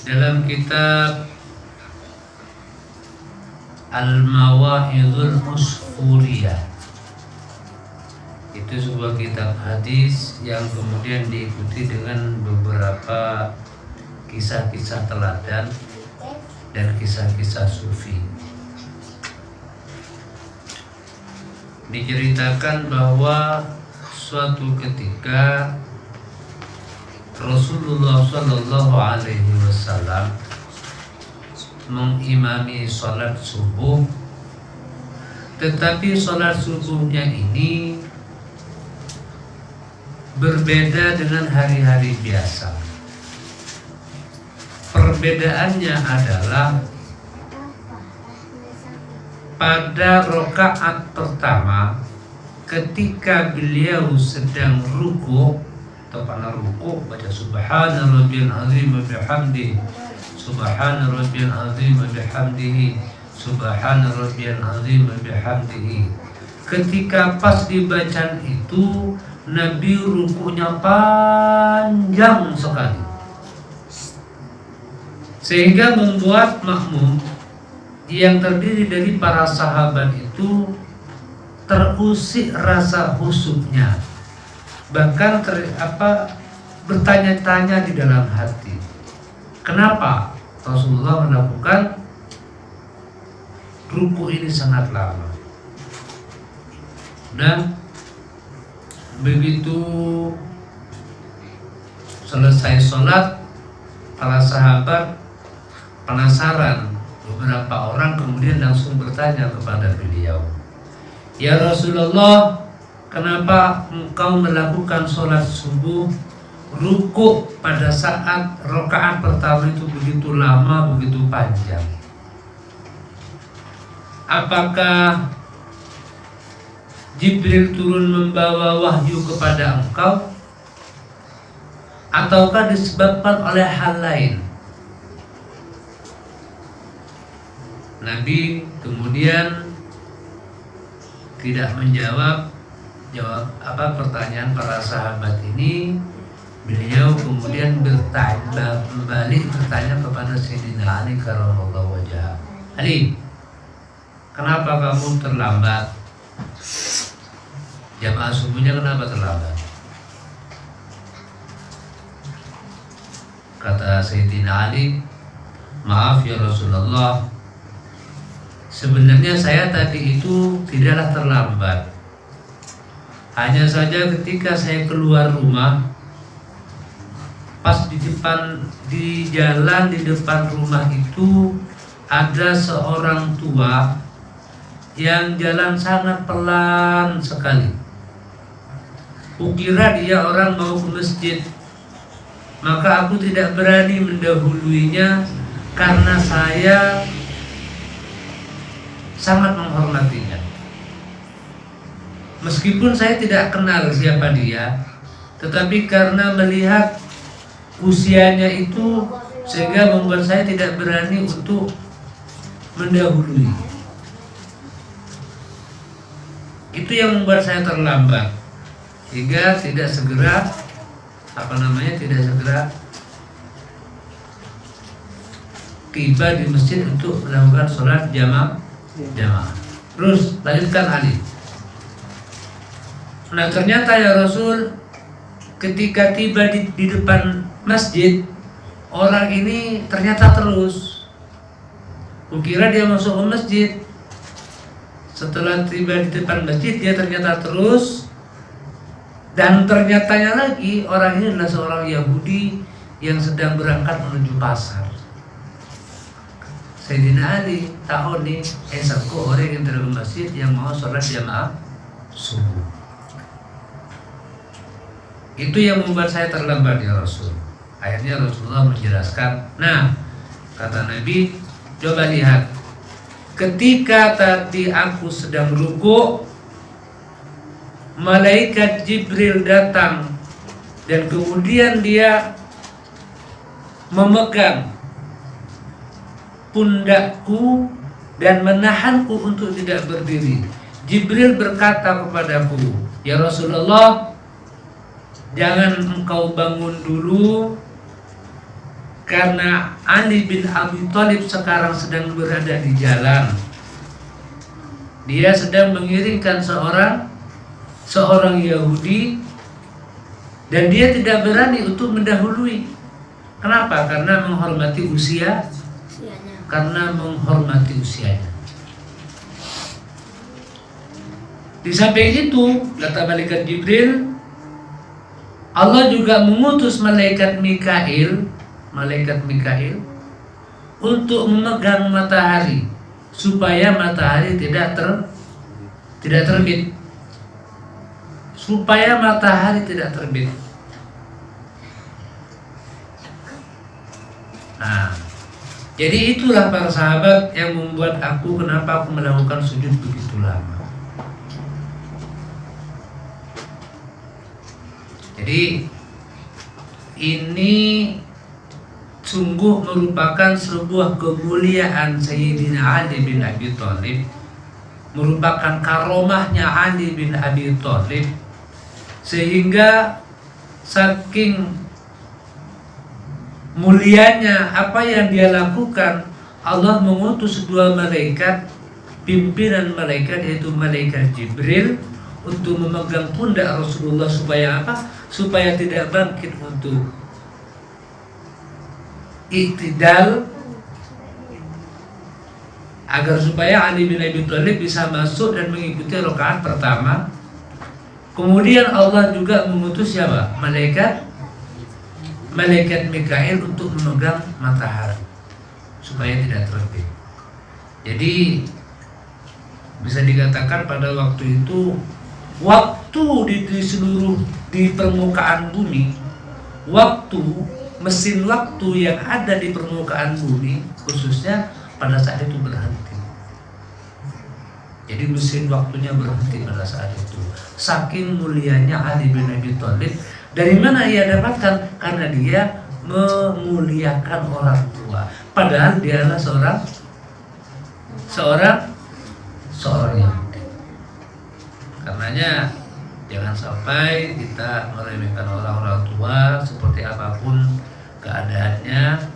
dalam kitab Al-Mawa'idhul Musfuriyah. Itu sebuah kitab hadis yang kemudian diikuti dengan beberapa kisah-kisah teladan dan kisah-kisah sufi. Diceritakan bahwa suatu ketika Rasulullah Shallallahu Alaihi Wasallam mengimami sholat subuh, tetapi sholat subuhnya ini berbeda dengan hari-hari biasa. Perbedaannya adalah pada rakaat pertama ketika beliau sedang ruku atau pada ruku baca subhana rabbiyal azim wa bihamdihi subhana rabbiyal azim wa bihamdihi subhana rabbiyal azim wa bihamdihi. Ketika pas dibacaan itu Nabi rukunya panjang sekali, sehingga membuat makmum yang terdiri dari para sahabat itu terusik rasa khusyuknya, bahkan bertanya-tanya di dalam hati, kenapa Rasulullah melakukan ruku ini sangat lama. Dan begitu selesai sholat, para sahabat penasaran. Beberapa orang kemudian langsung bertanya kepada beliau, "Ya Rasulullah, kenapa engkau melakukan sholat subuh ruku pada saat rakaat pertama itu begitu lama, begitu panjang? Apakah Jibril turun membawa wahyu kepada engkau, ataukah disebabkan oleh hal lain?" Nabi kemudian tidak menjawab pertanyaan para sahabat ini. Beliau kemudian balik bertanya kepada Sayyidina Ali karramallahu wajhah. Ali, kenapa kamu terlambat? Jamaah subuhnya kenapa terlambat? Kata Sayyidina Ali, maaf ya Rasulullah, sebenarnya saya tadi itu tidaklah terlambat. Hanya saja ketika saya keluar rumah, pas di jalan di depan rumah itu ada seorang tua yang jalan sangat pelan sekali. Kukira dia orang mau ke masjid, maka aku tidak berani mendahuluinya karena saya sangat menghormatinya. Meskipun saya tidak kenal siapa dia, tetapi karena melihat usianya itu sehingga membuat saya tidak berani untuk mendahului. Itu yang membuat saya terlambat, sehingga tidak segera tiba di masjid untuk melakukan sholat jamaah. Terus lanjutkan Ali. Nah ternyata ya Rasul, ketika tiba di depan masjid, orang ini ternyata terus. Kukira dia masuk ke masjid. Setelah tiba di depan masjid, dia ternyata terus. Dan ternyatanya lagi orang ini adalah seorang Yahudi yang sedang berangkat menuju pasar. Sayyidina Ali tahu nih, satu orang yang dalam masjid yang mau sholat jamaah subuh. Itu yang membuat saya terlambat ya Rasul. Akhirnya Rasulullah menjelaskan. Nah, kata Nabi, coba lihat, ketika tadi aku sedang ruku, malaikat Jibril datang dan kemudian dia memegang pundakku dan menahanku untuk tidak berdiri. Jibril berkata kepadaku, ya Rasulullah, jangan engkau bangun dulu karena Ali bin Abi Thalib sekarang sedang berada di jalan. Dia sedang mengiringkan seorang Yahudi dan dia tidak berani untuk mendahului. Kenapa? Karena menghormati usianya. Di samping itu, kata malaikat Jibril, Allah juga mengutus malaikat Mikail untuk memegang matahari supaya matahari tidak terbit. Supaya matahari tidak terbit. Nah, jadi itulah para sahabat yang membuat kenapa aku melakukan sujud begitu lama. Jadi ini sungguh merupakan sebuah kemuliaan Sayyidina Ali bin Abi Thalib, merupakan karomahnya Ali bin Abi Thalib, sehingga saking mulianya apa yang dia lakukan, Allah mengutus dua malaikat, pimpinan malaikat yaitu malaikat Jibril, untuk memegang pundak Rasulullah supaya apa? Supaya tidak bangkit untuk iktidal, agar supaya Ali bin Abi Thalib bisa masuk dan mengikuti rakaat pertama. Kemudian Allah juga mengutus siapa? Malaikat Mikail untuk memegang matahari supaya tidak terbit. Jadi bisa dikatakan pada waktu itu, waktu di permukaan bumi, mesin waktu yang ada di permukaan bumi khususnya pada saat itu berhenti. Jadi mesin waktunya berhenti pada saat itu. Saking mulianya Ali bin Abi Thalib. Dari mana ia dapatkan? Karena dia memuliakan orang tua. Padahal dia adalah seorang Yahudi. Karenanya jangan sampai kita meremehkan orang-orang tua seperti apapun keadaannya.